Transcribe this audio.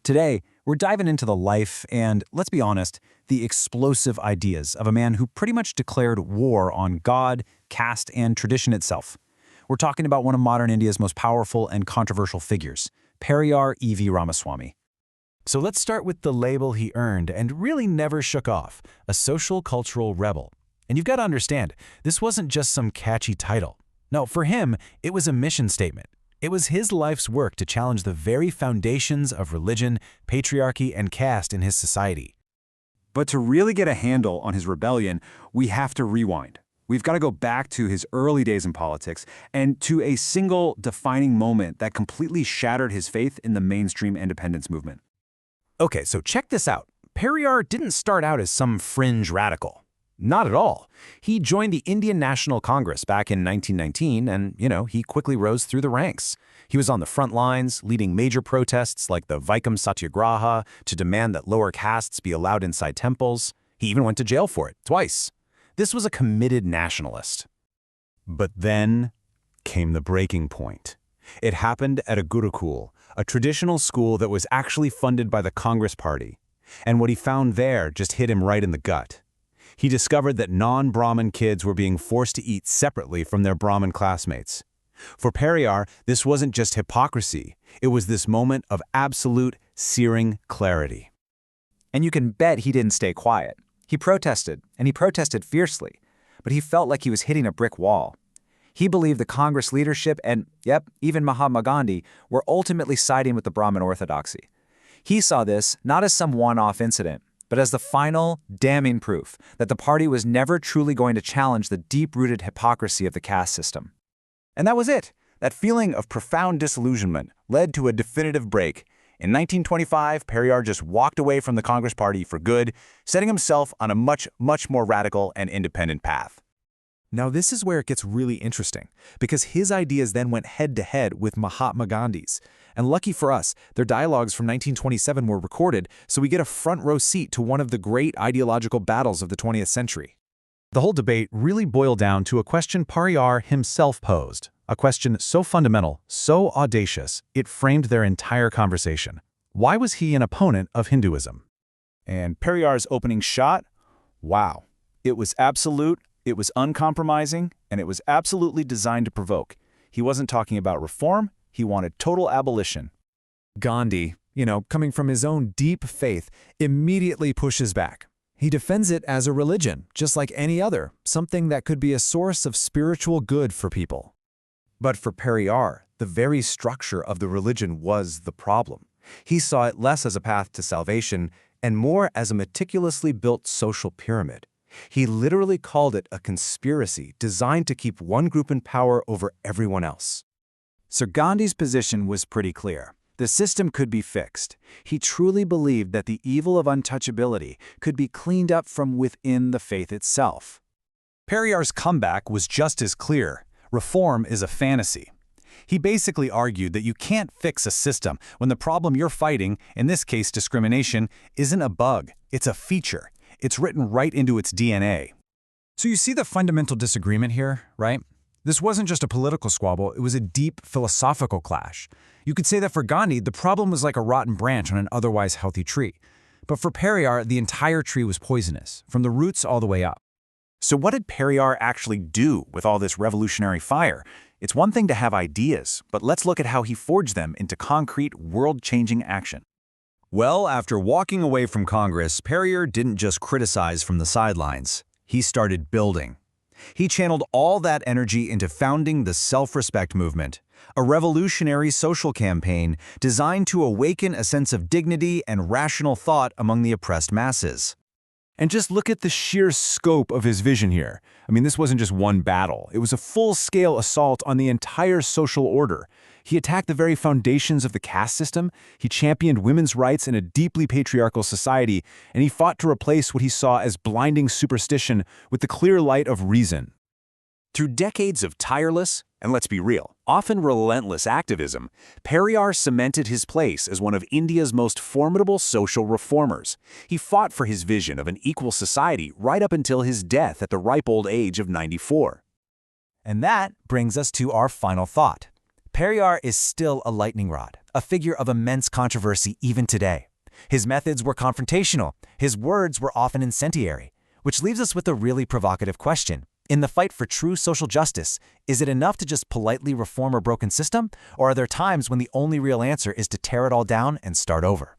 Today, we're diving into the life and, let's be honest, the explosive ideas of a man who pretty much declared war on God, caste, and tradition itself. We're talking about one of modern India's most powerful and controversial figures, Periyar E.V. Ramasamy. So let's start with the label he earned and really never shook off, a social cultural rebel. And you've got to understand, this wasn't just some catchy title. No, for him, it was a mission statement. It was his life's work to challenge the very foundations of religion, patriarchy, and caste in his society. But to really get a handle on his rebellion, we have to rewind. We've got to go back to his early days in politics and to a single defining moment that completely shattered his faith in the mainstream independence movement. Okay, so check this out. Periyar didn't start out as some fringe radical. Not at all. He joined the Indian National Congress back in 1919 and, he quickly rose through the ranks. He was on the front lines, leading major protests like the Vaikam Satyagraha to demand that lower castes be allowed inside temples. He even went to jail for it, twice. This was a committed nationalist. But then came the breaking point. It happened at a Gurukul, a traditional school that was actually funded by the Congress Party. And what he found there just hit him right in the gut. He discovered that non-Brahmin kids were being forced to eat separately from their Brahmin classmates. For Periyar, this wasn't just hypocrisy. It was this moment of absolute, searing clarity. And you can bet he didn't stay quiet. He protested, and he protested fiercely. But he felt like he was hitting a brick wall. He believed the Congress leadership and, even Mahatma Gandhi were ultimately siding with the Brahmin orthodoxy. He saw this not as some one-off incident, but as the final, damning proof that the party was never truly going to challenge the deep-rooted hypocrisy of the caste system. And that was it. That feeling of profound disillusionment led to a definitive break. In 1925, Periyar just walked away from the Congress Party for good, setting himself on a much more radical and independent path. Now this is where it gets really interesting, because his ideas then went head-to-head with Mahatma Gandhi's. And lucky for us, their dialogues from 1927 were recorded, so we get a front-row seat to one of the great ideological battles of the 20th century. The whole debate really boiled down to a question Periyar himself posed, a question so fundamental, so audacious, it framed their entire conversation. Why was he an opponent of Hinduism? And Periyar's opening shot? Wow. It was absolute, it was uncompromising, and it was absolutely designed to provoke. He wasn't talking about reform, he wanted total abolition. Gandhi, coming from his own deep faith, immediately pushes back. He defends it as a religion, just like any other, something that could be a source of spiritual good for people. But for Periyar, the very structure of the religion was the problem. He saw it less as a path to salvation and more as a meticulously built social pyramid. He literally called it a conspiracy designed to keep one group in power over everyone else. So Gandhi's position was pretty clear. The system could be fixed. He truly believed that the evil of untouchability could be cleaned up from within the faith itself. Periyar's comeback was just as clear. Reform is a fantasy. He basically argued that you can't fix a system when the problem you're fighting, in this case discrimination, isn't a bug, it's a feature. It's written right into its DNA. So you see the fundamental disagreement here, right? This wasn't just a political squabble, it was a deep philosophical clash. You could say that for Gandhi, the problem was like a rotten branch on an otherwise healthy tree. But for Periyar, the entire tree was poisonous, from the roots all the way up. So what did Periyar actually do with all this revolutionary fire? It's one thing to have ideas, but let's look at how he forged them into concrete, world-changing action. Well, after walking away from Congress, Periyar didn't just criticize from the sidelines. He started building. He channeled all that energy into founding the Self-Respect Movement, a revolutionary social campaign designed to awaken a sense of dignity and rational thought among the oppressed masses. And just look at the sheer scope of his vision here. I mean, this wasn't just one battle. It was a full-scale assault on the entire social order. He attacked the very foundations of the caste system, he championed women's rights in a deeply patriarchal society, and he fought to replace what he saw as blinding superstition with the clear light of reason. Through decades of tireless, and let's be real, often relentless activism, Periyar cemented his place as one of India's most formidable social reformers. He fought for his vision of an equal society right up until his death at the ripe old age of 94. And that brings us to our final thought. Periyar is still a lightning rod, a figure of immense controversy even today. His methods were confrontational, his words were often incendiary, which leaves us with a really provocative question. In the fight for true social justice, is it enough to just politely reform a broken system, or are there times when the only real answer is to tear it all down and start over?